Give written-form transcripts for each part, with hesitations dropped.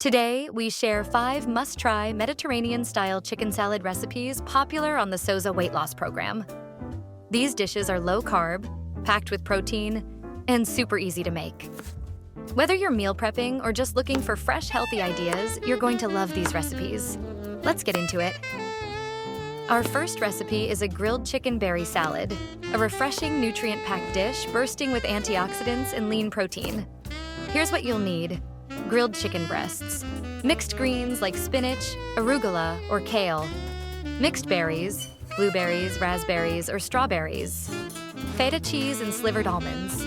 Today, we share 5 must-try Mediterranean-style chicken salad recipes popular on the SOZA weight loss program. These dishes are low-carb, packed with protein, and super easy to make. Whether you're meal prepping or just looking for fresh, healthy ideas, you're going to love these recipes. Let's get into it. Our first recipe is a grilled chicken berry salad, a refreshing, nutrient-packed dish bursting with antioxidants and lean protein. Here's what you'll need. Grilled chicken breasts, mixed greens like spinach, arugula, or kale, mixed berries, blueberries, raspberries, or strawberries, feta cheese and slivered almonds,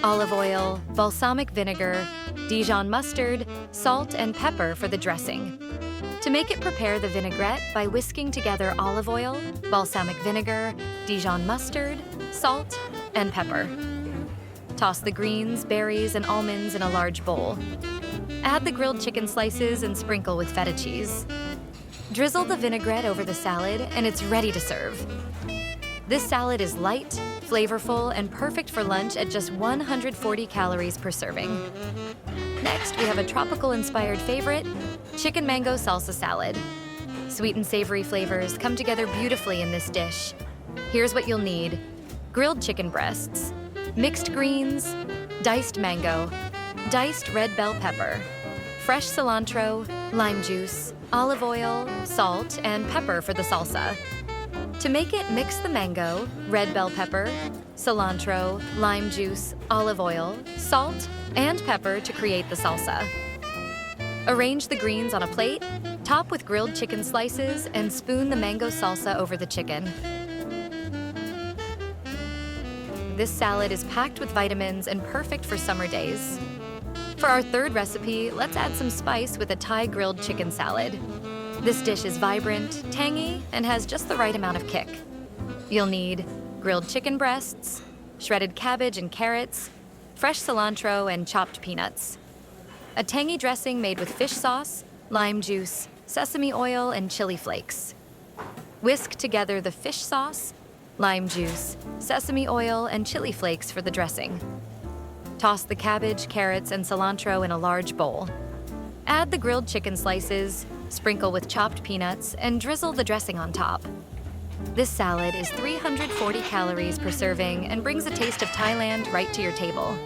olive oil, balsamic vinegar, Dijon mustard, salt, and pepper for the dressing. To make it, prepare the vinaigrette by whisking together olive oil, balsamic vinegar, Dijon mustard, salt, and pepper. Toss the greens, berries, and almonds in a large bowl. Add the grilled chicken slices and sprinkle with feta cheese. Drizzle the vinaigrette over the salad, and it's ready to serve. This salad is light, flavorful, and perfect for lunch at just 140 calories per serving. Next, we have a tropical-inspired favorite, chicken mango salsa salad. Sweet and savory flavors come together beautifully in this dish. Here's what you'll need. Grilled chicken breasts, mixed greens, diced mango, diced red bell pepper, fresh cilantro, lime juice, olive oil, salt, and pepper for the salsa. To make it, mix the mango, red bell pepper, cilantro, lime juice, olive oil, salt, and pepper to create the salsa. Arrange the greens on a plate, top with grilled chicken slices, and spoon the mango salsa over the chicken. This salad is packed with vitamins and perfect for summer days. For our third recipe, let's add some spice with a Thai grilled chicken salad. This dish is vibrant, tangy, and has just the right amount of kick. You'll need grilled chicken breasts, shredded cabbage and carrots, fresh cilantro, and chopped peanuts. A tangy dressing made with fish sauce, lime juice, sesame oil, and chili flakes. Whisk together the fish sauce, lime juice, sesame oil, and chili flakes for the dressing. Toss the cabbage, carrots, and cilantro in a large bowl. Add the grilled chicken slices, sprinkle with chopped peanuts, and drizzle the dressing on top. This salad is 340 calories per serving and brings a taste of Thailand right to your table.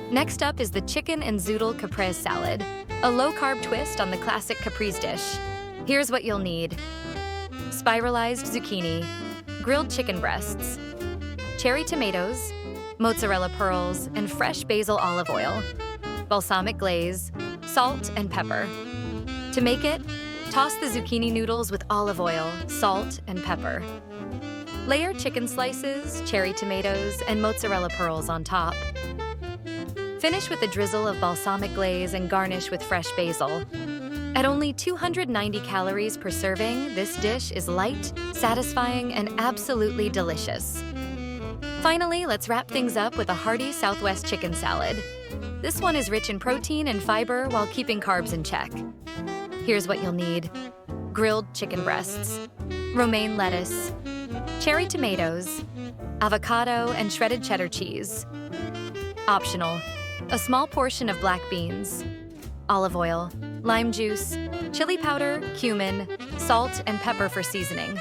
Next up is the chicken and zoodle caprese salad, a low-carb twist on the classic caprese dish. Here's what you'll need. Spiralized zucchini, grilled chicken breasts, cherry tomatoes, mozzarella pearls, and fresh basil olive oil, balsamic glaze, salt, and pepper. To make it, toss the zucchini noodles with olive oil, salt, and pepper. Layer chicken slices, cherry tomatoes, and mozzarella pearls on top. Finish with a drizzle of balsamic glaze and garnish with fresh basil. At only 290 calories per serving, this dish is light, satisfying, and absolutely delicious. Finally, let's wrap things up with a hearty Southwest chicken salad. This one is rich in protein and fiber while keeping carbs in check. Here's what you'll need. Grilled chicken breasts, romaine lettuce, cherry tomatoes, avocado, and shredded cheddar cheese. Optional, a small portion of black beans, olive oil, lime juice, chili powder, cumin, salt, and pepper for seasoning.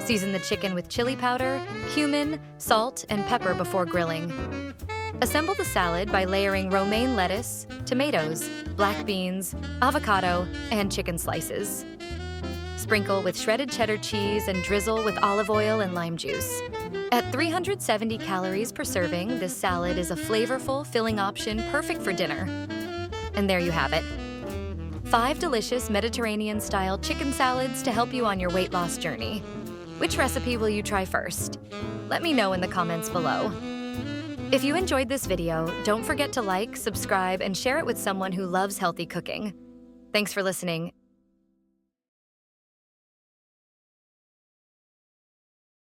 Season the chicken with chili powder, cumin, salt, and pepper before grilling. Assemble the salad by layering romaine lettuce, tomatoes, black beans, avocado, and chicken slices. Sprinkle with shredded cheddar cheese and drizzle with olive oil and lime juice. At 370 calories per serving, this salad is a flavorful, filling option perfect for dinner. And there you have it. 5 delicious Mediterranean-style chicken salads to help you on your weight loss journey. Which recipe will you try first? Let me know in the comments below. If you enjoyed this video, don't forget to like, subscribe, and share it with someone who loves healthy cooking. Thanks for listening.